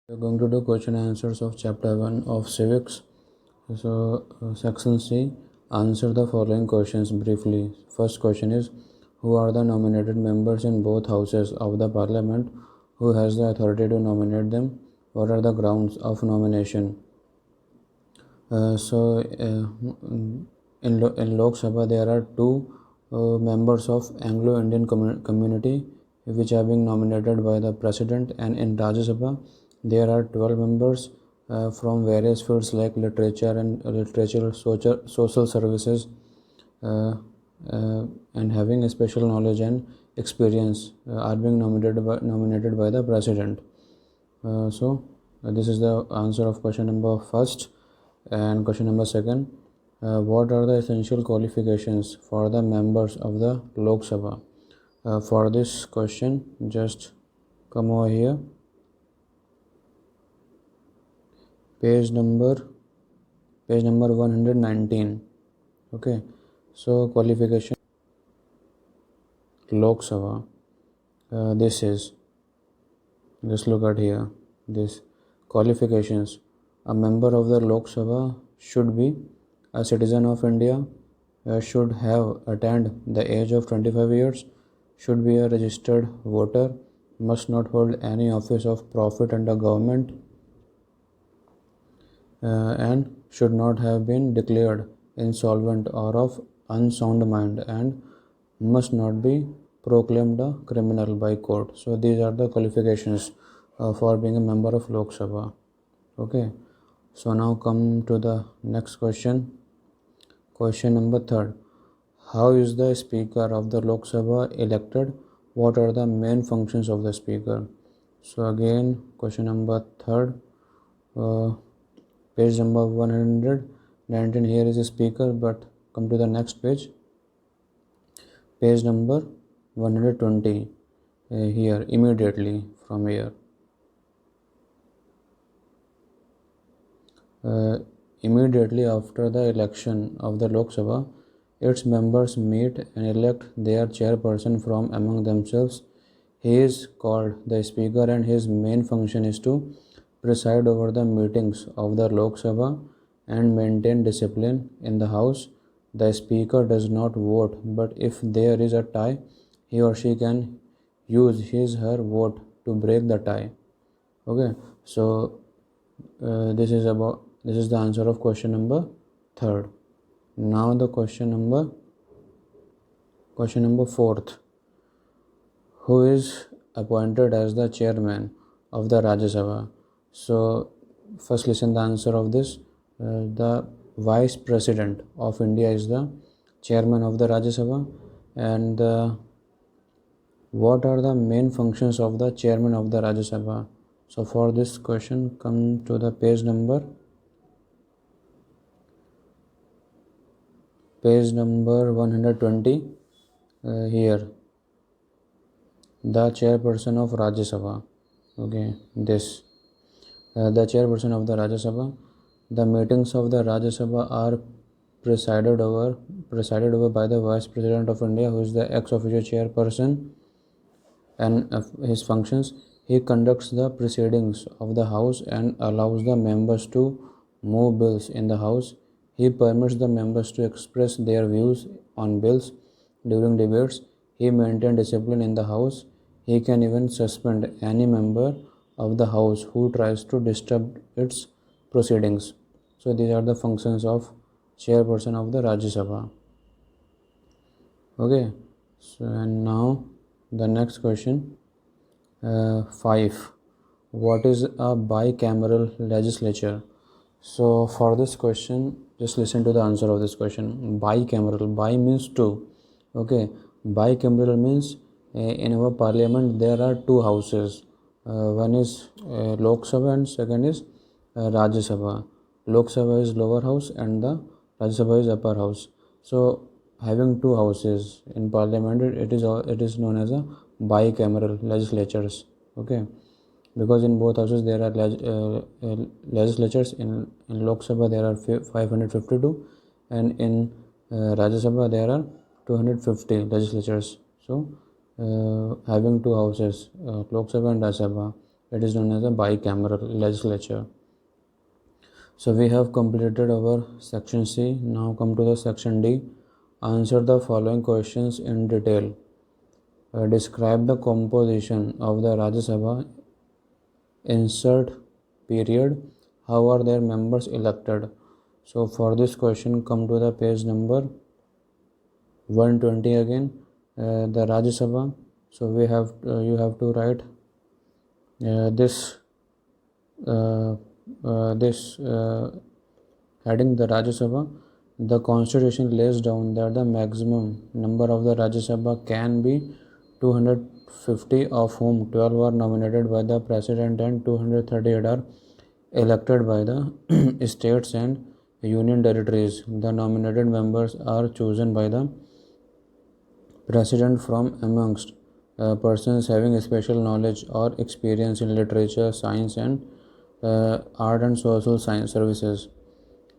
We are going to do question and answers of chapter 1 of civics. Section C, answer the following questions briefly. First question is, who are the nominated members in both houses of the parliament? Who has the authority to nominate them? What are the grounds of nomination? In Lok Sabha there are two members of Anglo-Indian community which are being nominated by the president, and in Rajya Sabha there are 12 members from various fields like literature, social services, uh, and having a special knowledge and experience are being nominated by the president. This is the answer of question number first. And question number second, what are the essential qualifications for the members of the Lok Sabha? For this question, just come over here. Page number 119. Okay, so qualification Lok Sabha. This is, just look at here, this qualifications. A member of the Lok Sabha should be a citizen of India, should have attained the age of 25 years, should be a registered voter, must not hold any office of profit under government, and should not have been declared insolvent or of unsound mind, and must not be proclaimed a criminal by court. So these are the qualifications for being a member of Lok Sabha. Okay, so now come to the next question. Question number third, how is the speaker of the Lok Sabha elected? What are the main functions of the speaker? So again, question number third, page number 119. Here is a speaker, but come to the next page, page number 120. Here, immediately from here. Immediately after the election of the Lok Sabha, its members meet and elect their chairperson from among themselves. He is called the speaker, and his main function is to preside over the meetings of the Lok Sabha and maintain discipline in the house. The speaker does not vote, but if there is a tie, he or she can use his/her vote to break the tie. Okay, so this is the answer of question number third. Now the question number fourth, who is appointed as the chairman of the Rajya Sabha? So first listen the answer of this. The vice president of India is the chairman of the Rajya Sabha, and what are the main functions of the chairman of the Rajya Sabha? So for this question, come to the page number 120. Here, the chairperson of Rajya Sabha. Okay, this the chairperson of the Rajya Sabha. The meetings of the Rajya Sabha are presided over by the vice president of India, who is the ex officio chairperson, and his functions. He conducts the proceedings of the house and allows the members to move bills in the house. He permits the members to express their views on bills during debates. He maintains discipline in the house. He can even suspend any member of the house who tries to disturb its proceedings. So these are the functions of chairperson of the Rajya Sabha. Okay, so and now the next question, 5. What is a bicameral legislature? So for this question, just listen to the answer of this question. Bicameral, bi means two. Okay, bicameral means in our parliament there are two houses. One is Lok Sabha and second is Rajya Sabha. Lok Sabha is lower house and the Rajya Sabha is upper house. So having two houses in parliament, it is known as a bicameral legislatures. Okay, because in both houses there are legislatures. In Lok Sabha there are 552, and in Rajya Sabha there are 250 legislatures. So having two houses, Lok Sabha and Rajya Sabha, It is known as a bicameral legislature. So we have completed our section C. Now come to the section D. Answer the following questions in detail. Describe the composition of the Rajya Sabha. Insert period. How are their members elected? So for this question, come to the page number 120 again. The Rajya Sabha. So you have to write this heading, the Rajya Sabha. The constitution lays down that the maximum number of the Rajya Sabha can be 250, of whom 12 are nominated by the president and 238 are elected by the states and union territories. The nominated members are chosen by the president from amongst persons having special knowledge or experience in literature, science, and art and social science services.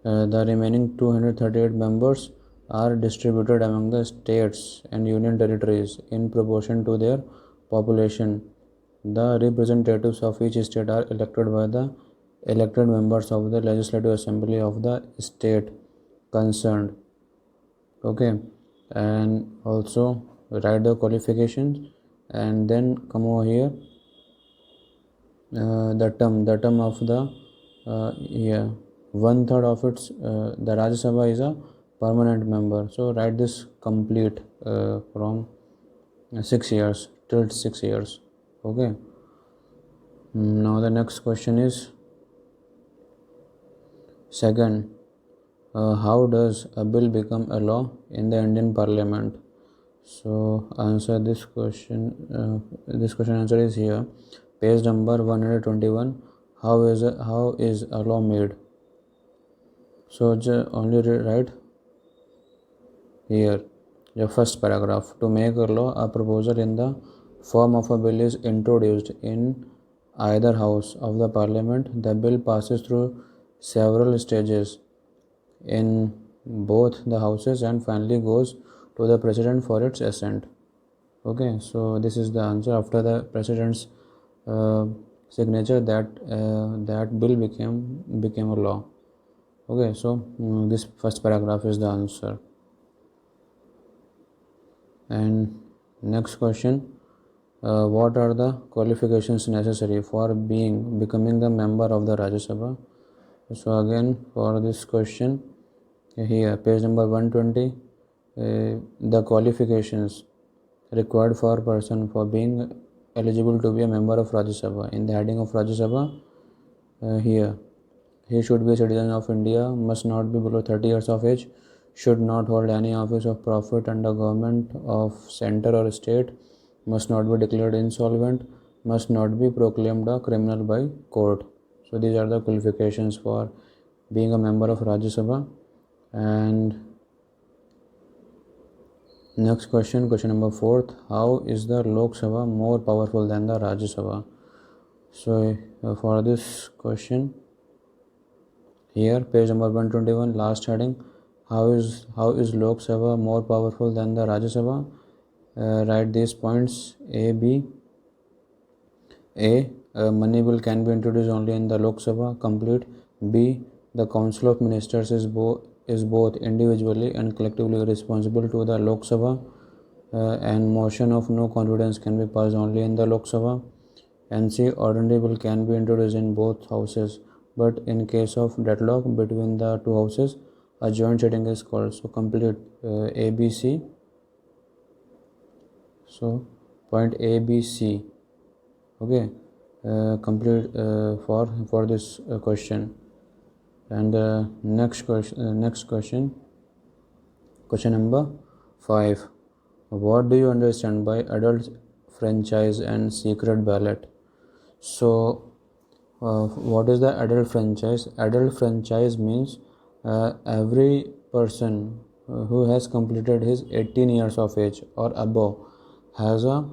The remaining 238 members are distributed among the states and union territories in proportion to their population. The representatives of each state are elected by the elected members of the Legislative Assembly of the state concerned. Okay, and also write the qualifications, and then come over here. The term of the yeah, 1/3 of its the Rajya Sabha is a permanent member. So write this complete from 6 years till 6 years. Okay. Now the next question is second. How does a bill become a law in the Indian Parliament? So answer this question. This question answer is here. Page number 121. How is a law made? So only write here the first paragraph. To make a law, a proposal in the form of a bill is introduced in either house of the parliament. The bill passes through several stages in both the houses and finally goes to the president for its assent. Okay, so this is the answer. After the president's signature, that bill became a law. Okay, so this first paragraph is the answer. And next question, what are the qualifications necessary for becoming the member of the Rajya Sabha? So again, for this question, here page number 120, the qualifications required for a person for being eligible to be a member of Rajya Sabha. In the heading of Rajya Sabha, here he should be a citizen of India, must not be below 30 years of age, should not hold any office of profit under government of center or state, must not be declared insolvent, must not be proclaimed a criminal by court. So these are the qualifications for being a member of Rajya Sabha. And next question, question number 4. How is the Lok Sabha more powerful than the Rajya Sabha? So for this question, here page number 121, last heading, how is Lok Sabha more powerful than the Rajya Sabha? Write these points. A. Money bill can be introduced only in the Lok Sabha. Complete. B. The Council of Ministers is both individually and collectively responsible to the Lok Sabha, and motion of no confidence can be passed only in the Lok Sabha. And C. Ordinary bill can be introduced in both houses, but in case of deadlock between the two houses, a joint sitting is called. So complete A, B, C. So point A, B, C. Okay, complete for this question. And next question, question number 5. What do you understand by adult franchise and secret ballot? So what is the adult franchise? Adult franchise means every person who has completed his 18 years of age or above has a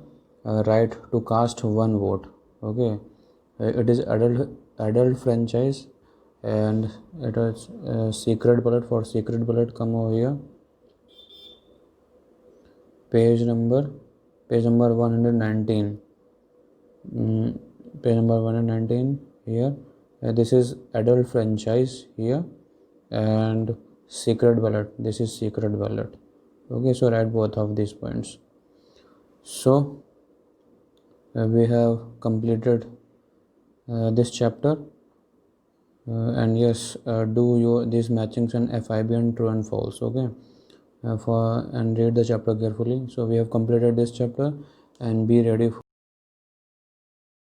right to cast one vote. Okay, it is adult franchise. And it is secret ballot. For secret ballot, come over here, page number 119. page number 119 here. This is adult franchise here, and secret ballot, this is secret ballot. Okay, so write both of these points. So we have completed this chapter, and yes, do your these matchings and FIB and true and false. Okay, and read the chapter carefully. So we have completed this chapter, and be ready